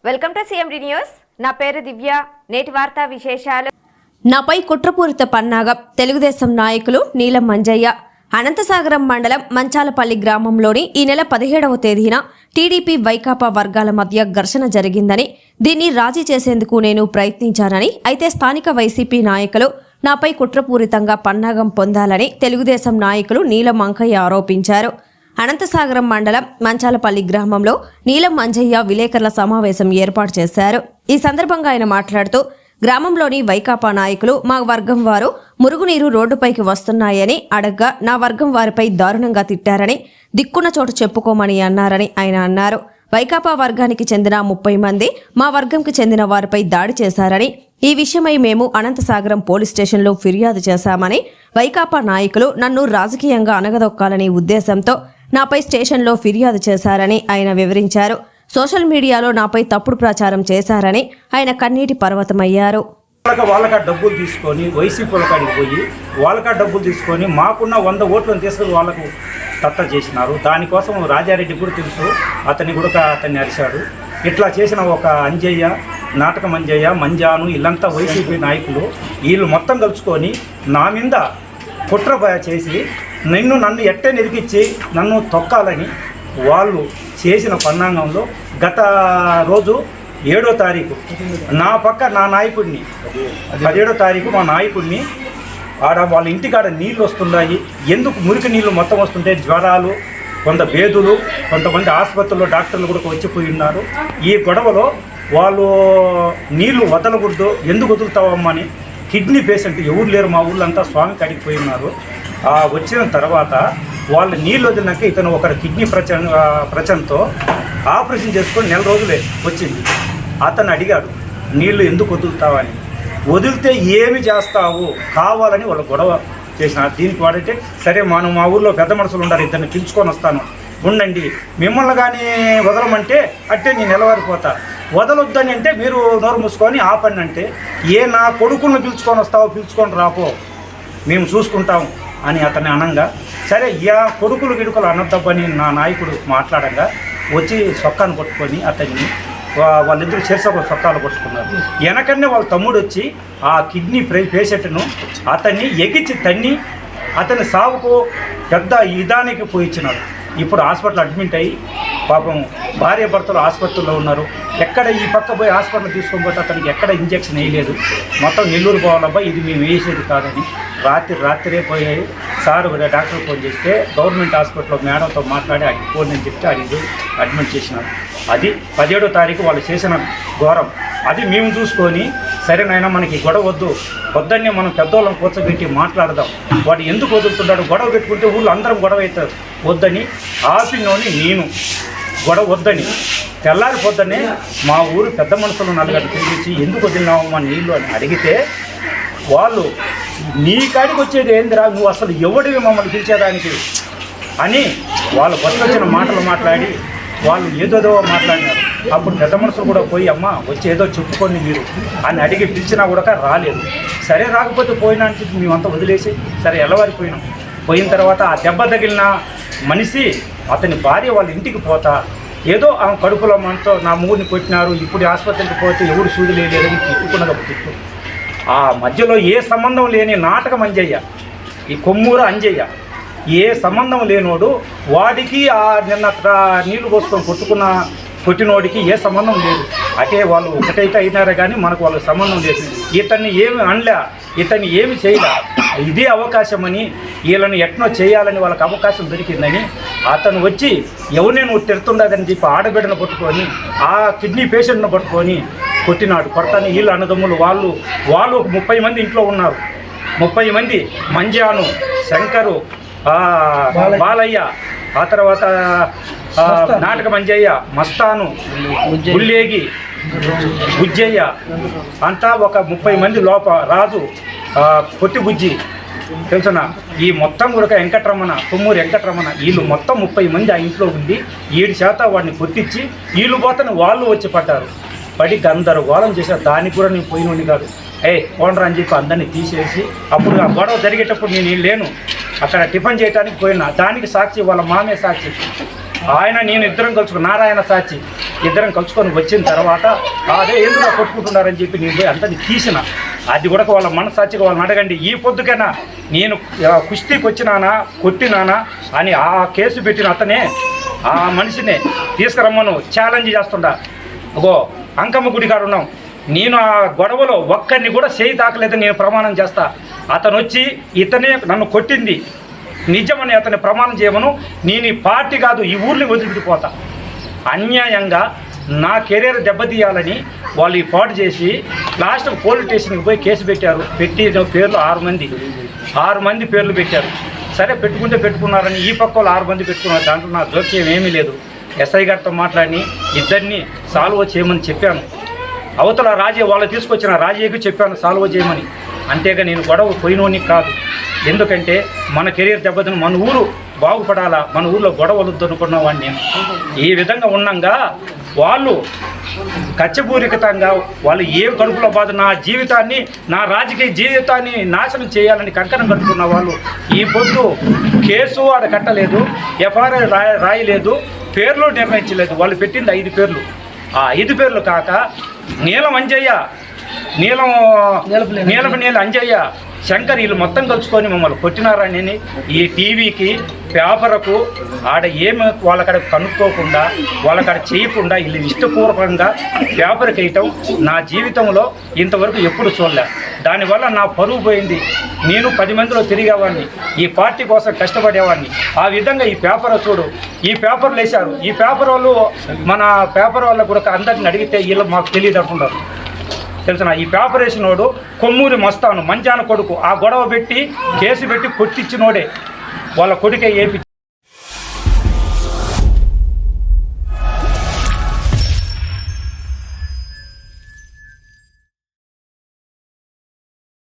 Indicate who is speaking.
Speaker 1: Welcome to CMD news. నా పేరు దివ్య. నేటి వార్తా విశేషాలు.
Speaker 2: నాపై కుట్రపూరిత పన్నాగం. తెలుగుదేశం నాయకులు నీలం మంజయ్య. అనంతసాగరం మండలం మంచాలపల్లి గ్రామంలోని ఈ నెల 17వ తేదీన టీడీపీ వైకాపా వర్గాల మధ్య ఘర్షణ జరిగిందని, దీన్ని రాజీ చేసేందుకు నేను ప్రయత్నించానని, అయితే స్థానిక వైసీపీ నాయకులు నాపై కుట్రపూరితంగా పన్నాగం పొందాలని తెలుగుదేశం నాయకులు నీలం మంకయ్య ఆరోపించారు. అనంతసాగరం మండలం మంచాలపల్లి గ్రామంలో నీలం మంజయ్య విలేకరుల సమావేశం ఏర్పాటు చేశారు. ఈ సందర్భంగా ఆయన మాట్లాడుతూ, గ్రామంలోని వైకాపా నాయకులు మా వర్గం వారు మురుగునీరు రోడ్డుపైకి వస్తున్నాయని అడగ్గా నా వర్గం వారిపై దారుణంగా తిట్టారని, దిక్కున్న చోటు చెప్పుకోమని అన్నారని ఆయన అన్నారు. వైకాపా వర్గానికి చెందిన 30 మంది మా వర్గంకి చెందిన వారిపై దాడి చేశారని, ఈ విషయమై మేము అనంతసాగరం పోలీస్ స్టేషన్లో ఫిర్యాదు చేశామని, వైకాపా నాయకులు నన్ను రాజకీయంగా అనగదొక్కాలనే ఉద్దేశంతో నాపై స్టేషన్లో ఫిర్యాదు చేశారని ఆయన వివరించారు. సోషల్ మీడియాలో నాపై తప్పుడు ప్రచారం చేశారని ఆయన కన్నీటి పర్వతమయ్యారు.
Speaker 3: వాళ్ళకా డబ్బులు తీసుకొని వైసీపీ వాళ్ళకాడికి పోయి వాళ్ళకా డబ్బులు తీసుకొని మాకున్న 100 ఓట్లను తీసుకొని వాళ్ళకు తత్త చేసినారు. దానికోసం రాజారెడ్డి కూడా తెలుసు, అతన్ని అరిశాడు. ఇట్లా చేసిన ఒక అంజయ్య, నాటకం అంజయ్య, మంజాను, వీళ్ళంతా వైసీపీ నాయకులు వీళ్ళు మొత్తం కలుసుకొని నా మీద కుట్ర చేసి నన్ను ఎట్టే నిరికిచ్చి నన్ను తొక్కాలని వాళ్ళు చేసిన పన్నాంగంలో గత రోజు 7వ తారీఖు నా నాయకుడిని 17వ తారీఖు మా నాయకుడిని వాళ్ళ ఇంటికాడ నీళ్ళు వస్తున్నాయి, ఎందుకు మురికి నీళ్ళు మొత్తం వస్తుంటే జ్వరాలు, కొంత బేదులు, కొంతమంది ఆసుపత్రుల్లో డాక్టర్లు కూడా వచ్చిపోయి ఉన్నారు. ఈ గొడవలో వాళ్ళు నీళ్లు వదలకూడదు, ఎందుకు వదులుతావమ్మని కిడ్నీ పేషెంట్ ఎవరు లేరు మా ఊళ్ళో అంతా స్వామి కాడికి పోయి ఉన్నారు. వచ్చిన తర్వాత వాళ్ళు నీళ్ళు వదిలినాక ఇతను ఒకరి కిడ్నీ ప్రచనతో ఆపరేషన్ చేసుకొని 1 నెల రోజులే వచ్చింది. అతను అడిగాడు నీళ్లు ఎందుకు వదులుతావని. వదిలితే ఏమి చేస్తావు కావాలని వాళ్ళు గొడవ చేసినారు. దీనికి వాడంటే సరే మనం మా ఊళ్ళో పెద్ద మనుషులు ఉన్నారు, ఇద్దరిని పిలుచుకొని వస్తాను, ఉండండి, మిమ్మల్ని కానీ వదలమంటే అంటే నేను నిలవరిపోతా, వదలొద్దని అంటే మీరు నోరు మూసుకొని ఆపండి అంటే నా కొడుకులను పిలుచుకొని వస్తావో పిలుచుకొని రాపో మేము చూసుకుంటాం అని అతన్ని అనంగా, సరే కొడుకులు గిడుకులు అనొద్దబ్బని నా నాయకుడు మాట్లాడంగా వచ్చి సొక్కాను పట్టుకొని అతన్ని వాళ్ళిద్దరు చేర్చొక సొక్కాలు పట్టుకున్నారు. వెనకనే వాళ్ళ తమ్ముడు వచ్చి ఆ కిడ్నీ పేషెంట్ను అతన్ని ఎగిచ్చి తన్ని అతని సావుకు పెద్ద ఇదానికి పోయించినాడు. ఇప్పుడు హాస్పిటల్ అడ్మిట్ అయ్యి పాపం భార్య భర్తలు ఆసుపత్రిలో ఉన్నారు. ఎక్కడ ఈ పక్క పోయి హాస్పిటల్ తీసుకొని పోతే అతనికి ఎక్కడ ఇంజక్షన్ వేయలేదు. మొత్తం నెల్లూరు పోవాలబ్బా, ఇది మేము వేసేది కాదని రాత్రే పోయాయి. సార్ డాక్టర్ ఫోన్ చేస్తే గవర్నమెంట్ హాస్పిటల్లో మేడంతో మాట్లాడి అడిగి ఫోన్ అని చెప్తే అడిగి అడ్మిట్ చేసినారు. అది 17వ తారీఖు వాళ్ళు చేసిన ఘోరం. అది మేము చూసుకొని సరేనైనా మనకి గొడవ వద్దనే మనం పెద్దోళ్ళని కూర్చోబెట్టి మాట్లాడదాం, వాడు ఎందుకు వదులుతున్నాడు, గొడవ పెట్టుకుంటే ఊళ్ళో అందరం గొడవ అవుతారు వద్దని ఆపినోని నేను గొడవ వద్దని తెల్లారిపోద్దనే మా ఊరు పెద్ద మనుషులు 4 పిలిచి ఎందుకు వదిలినావమ్మా నీళ్ళు అని అడిగితే వాళ్ళు నీ కాడికి వచ్చేది ఏందిరా, నువ్వు అసలు ఎవడివి మమ్మల్ని పిలిచేదానికి అని వాళ్ళు వచ్చిన మాటలు మాట్లాడి వాళ్ళు ఏదోదో మాట్లాడినారు. అప్పుడు పెద్ద మనుషులు కూడా పోయి అమ్మ వచ్చి ఏదో చెప్పుకోండి మీరు అని అడిగి పిలిచినా కూడా రాలేదు. సరే రాకపోతే పోయినా అంటే మేమంతా వదిలేసి సరే ఎలవారిపోయినాం. పోయిన తర్వాత ఆ దెబ్బ తగిలిన మనిషి అతని భార్య వాళ్ళ ఇంటికి పోతా ఏదో ఆమె కడుపులో మనతో నా మూడిని కొట్టినారు, ఇప్పుడు ఆసుపత్రికి పోతే ఎవడు సూది లేదని తిట్టుకున్నది ఒక తిట్టు. ఆ మధ్యలో ఏ సంబంధం లేని నాటకం అంజయ్య, ఈ కొమ్మూర అంజయ్య, ఏ సంబంధం లేనోడు వాడికి నిన్న నీళ్లు పోసుకొని కొట్టినోడికి ఏ సంబంధం లేదు. అంటే వాళ్ళు ఒకటైతే అయినారే కానీ మనకు వాళ్ళకి సంబంధం లేదు. ఇతన్ని ఏమి అనలే, ఇతన్ని ఏమి చేయలే. ఇదే అవకాశమని వీళ్ళని ఎట్నో చేయాలని వాళ్ళకి అవకాశం దొరికిందని అతను వచ్చి ఎవరినే నువ్వు తిడుతుండదని చెప్పి ఆడబిడ్డను పట్టుకొని ఆ కిడ్నీ పేషెంట్ను పట్టుకొని కొట్టినాడు. కొడతాను వీళ్ళు అన్నదమ్ములు వాళ్ళు ఒక 30 మంది ఇంట్లో ఉన్నారు. 30 మంది మంజాను, శంకరు, బాలయ్య, ఆ తర్వాత నాటక మంజయ్య, మస్తాను, గుల్లేగి, బుజ్జయ్య అంతా ఒక 30 మంది రాజు, పొట్టి బుజ్జి తెలుసునా, ఈ మొత్తం కూడా వెంకటరమణ, కొమ్మూరు వెంకటరమణ, వీళ్ళు మొత్తం 30 మంది ఆ ఇంట్లో ఉండి 7% వాడిని కొట్టించి వీళ్ళు పోతని వాళ్ళు వచ్చి పడ్డారు. పడి గందరగోళం చేశారు. దానికి కూడా నేను పోయినోడిని కాదు, పోండ్రా అని చెప్పి అందరినీ తీసేసి అప్పుడు ఆ గొడవ జరిగేటప్పుడు నేను లేను, అక్కడ టిఫిన్ చేయడానికి పోయినా. దానికి సాక్షి వాళ్ళ మామే సాక్షి. ఆయన నేను ఇద్దరం కలుసుకుని నారాయణ సాచి ఇద్దరం కలుసుకొని వచ్చిన తర్వాత అదే ఎందుకు కొట్టుకుంటున్నారని చెప్పి నేను పోయి అంతా తీసిన అది కూడా వాళ్ళ మనసాక్షిగా వాళ్ళని అడగండి. ఈ పొద్దుకైనా నేను కుస్తీకి వచ్చినానా కొట్టినానా అని ఆ కేసు పెట్టిన అతనే ఆ మనిషినే తీసుకురమ్మను ఛాలెంజ్ చేస్తుండా. అగో అంకమ్మ గుడి కాడ ఉన్నాం, నేను ఆ గొడవలో ఒక్కరిని కూడా చేయి తాకలేదని నేను ప్రమాణం చేస్తా. అతను వచ్చి ఇతనే నన్ను కొట్టింది నిజమని అతన్ని ప్రమాణం చేయమను. నేను ఈ పార్టీ కాదు ఈ ఊరిని వదిలిపెట్టిపోతా. అన్యాయంగా నా కెరీర్ దెబ్బతీయాలని వాళ్ళు ఈ పాటు చేసి లాస్ట్ పోలీస్ స్టేషన్కి పోయి కేసు పెట్టారు. పెట్టిన పేర్లు 6 మంది పేర్లు పెట్టారు. సరే పెట్టుకుంటే పెట్టుకున్నారని ఈ పక్క వాళ్ళు 6 మంది పెట్టుకున్నారు. దాంట్లో నా జోక్యం ఏమీ లేదు. ఎస్ఐ గారితో మాట్లాడి ఇద్దరిని సాల్వ్ చేయమని చెప్పాను. అవతల వాళ్ళు తీసుకొచ్చిన రాజయ్యకు చెప్పాను సాల్వ్ చేయమని. అంతేగా నేను గొడవ పోయినోని కాదు. ఎందుకంటే మన కెరీర్ దెబ్బతిని మన ఊరు బాగుపడాలా, మన ఊళ్ళో గొడవలు అనుకున్న వాడిని నేను. ఈ విధంగా ఉన్నాగా వాళ్ళు కచ్చపూరితంగా వాళ్ళు ఏం కడుపులో బాధ నా జీవితాన్ని నా రాజకీయ జీవితాన్ని నాశనం చేయాలని కంకణం కట్టుకున్న వాళ్ళు ఈ పొద్దు కేసు ఆడ కట్టలేదు, ఎఫ్ఐఆర్ రాయలేదు, పేర్లు నిర్ణయించలేదు. వాళ్ళు పెట్టింది 5 పేర్లు. ఆ 5 పేర్లు కాక నీలం అంజయ్య శంకర్ వీళ్ళు మొత్తం కలుసుకొని మమ్మల్ని కొట్టినారని ఈ టీవీకి పేపర్కు ఆడ ఏమి వాళ్ళకాడ కనుక్కోకుండా వాళ్ళకాడ చేయకుండా వీళ్ళు ఇష్టపూర్వకంగా పేపర్కి వేయటం నా జీవితంలో ఇంతవరకు ఎప్పుడు చూడలే. దానివల్ల నా పరువు పోయింది. నేను 10 మందిలో తిరిగేవాడిని, ఈ పార్టీ కోసం కష్టపడేవాడిని. ఆ విధంగా ఈ పేపర్ చూడు, ఈ పేపర్లు వేశారు. ఈ పేపర్ వాళ్ళు మన పేపర్ వాళ్ళ కూడా అందరిని అడిగితే వీళ్ళు మాకు తెలియదు అంటున్నారు. తెలుసునా? ఈ పేపర్ వేసినోడు కొమ్మూరి మస్తాను మంజాన కొడుకు. ఆ గొడవ పెట్టి కేసు పెట్టి కొట్టించినోడే వాళ్ళ కొడుకే ఏపీ